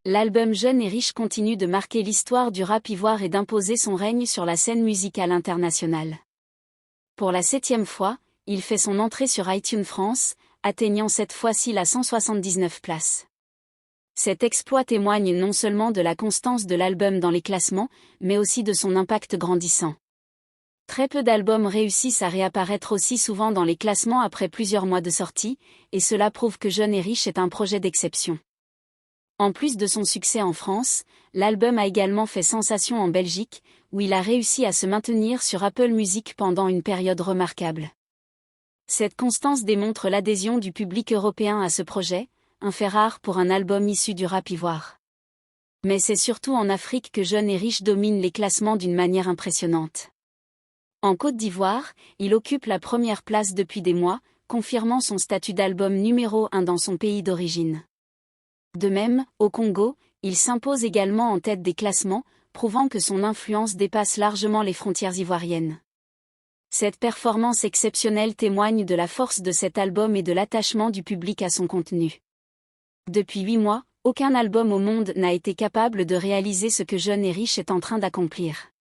L'album Jeune et riche continue de marquer l'histoire du rap ivoire et d'imposer son règne sur la scène musicale internationale. Pour la 7e fois, il fait son entrée sur iTunes France, atteignant cette fois-ci la 179 place. Cet exploit témoigne non seulement de la constance de l'album dans les classements, mais aussi de son impact grandissant. Très peu d'albums réussissent à réapparaître aussi souvent dans les classements après plusieurs mois de sortie, et cela prouve que Jeune et riche est un projet d'exception. En plus de son succès en France, l'album a également fait sensation en Belgique, où il a réussi à se maintenir sur Apple Music pendant une période remarquable. Cette constance démontre l'adhésion du public européen à ce projet, un fait rare pour un album issu du rap ivoire. Mais c'est surtout en Afrique que Jeune et riche domine les classements d'une manière impressionnante. En Côte d'Ivoire, il occupe la première place depuis des mois, confirmant son statut d'album numéro 1 dans son pays d'origine. De même, au Congo, il s'impose également en tête des classements, prouvant que son influence dépasse largement les frontières ivoiriennes. Cette performance exceptionnelle témoigne de la force de cet album et de l'attachement du public à son contenu. Depuis 8 mois, aucun album au monde n'a été capable de réaliser ce que Jeune et riche est en train d'accomplir.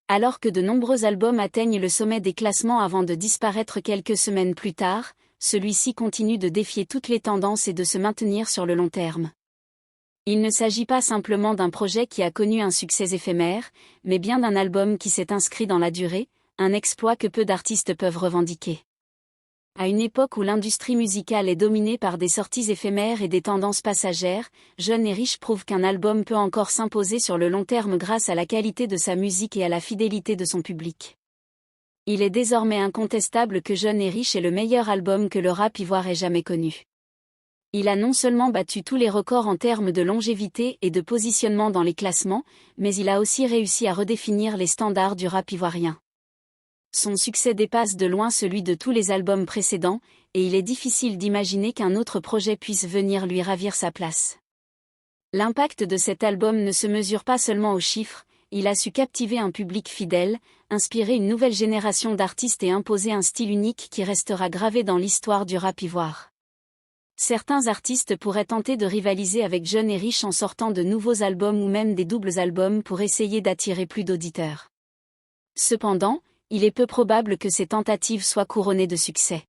Alors que de nombreux albums atteignent le sommet des classements avant de disparaître quelques semaines plus tard, celui-ci continue de défier toutes les tendances et de se maintenir sur le long terme. Il ne s'agit pas simplement d'un projet qui a connu un succès éphémère, mais bien d'un album qui s'est inscrit dans la durée, un exploit que peu d'artistes peuvent revendiquer. À une époque où l'industrie musicale est dominée par des sorties éphémères et des tendances passagères, Jeune et riche prouve qu'un album peut encore s'imposer sur le long terme grâce à la qualité de sa musique et à la fidélité de son public. Il est désormais incontestable que Jeune et riche est le meilleur album que le rap ivoire ait jamais connu. Il a non seulement battu tous les records en termes de longévité et de positionnement dans les classements, mais il a aussi réussi à redéfinir les standards du rap ivoirien. Son succès dépasse de loin celui de tous les albums précédents, et il est difficile d'imaginer qu'un autre projet puisse venir lui ravir sa place. L'impact de cet album ne se mesure pas seulement aux chiffres, il a su captiver un public fidèle, inspirer une nouvelle génération d'artistes et imposer un style unique qui restera gravé dans l'histoire du rap ivoire. Certains artistes pourraient tenter de rivaliser avec Jeune et riche en sortant de nouveaux albums ou même des doubles albums pour essayer d'attirer plus d'auditeurs. Cependant, il est peu probable que ces tentatives soient couronnées de succès.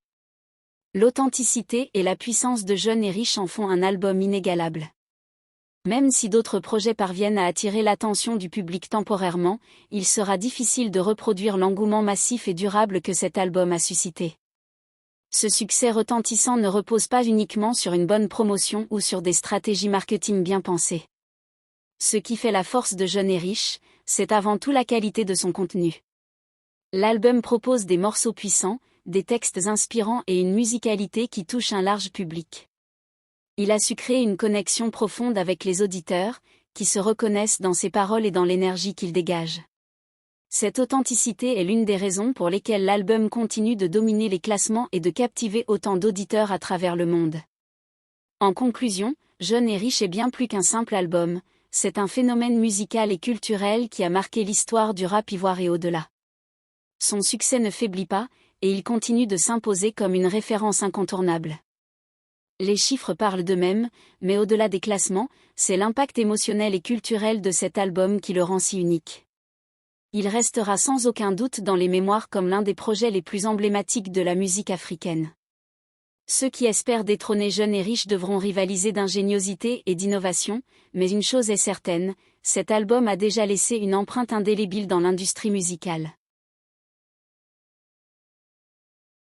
L'authenticité et la puissance de Jeune et riche en font un album inégalable. Même si d'autres projets parviennent à attirer l'attention du public temporairement, il sera difficile de reproduire l'engouement massif et durable que cet album a suscité. Ce succès retentissant ne repose pas uniquement sur une bonne promotion ou sur des stratégies marketing bien pensées. Ce qui fait la force de Jeune et riche, c'est avant tout la qualité de son contenu. L'album propose des morceaux puissants, des textes inspirants et une musicalité qui touche un large public. Il a su créer une connexion profonde avec les auditeurs, qui se reconnaissent dans ses paroles et dans l'énergie qu'il dégage. Cette authenticité est l'une des raisons pour lesquelles l'album continue de dominer les classements et de captiver autant d'auditeurs à travers le monde. En conclusion, Jeune et riche est bien plus qu'un simple album, c'est un phénomène musical et culturel qui a marqué l'histoire du rap ivoire et au-delà. Son succès ne faiblit pas, et il continue de s'imposer comme une référence incontournable. Les chiffres parlent d'eux-mêmes, mais au-delà des classements, c'est l'impact émotionnel et culturel de cet album qui le rend si unique. Il restera sans aucun doute dans les mémoires comme l'un des projets les plus emblématiques de la musique africaine. Ceux qui espèrent détrôner Jeune et riche devront rivaliser d'ingéniosité et d'innovation, mais une chose est certaine, cet album a déjà laissé une empreinte indélébile dans l'industrie musicale.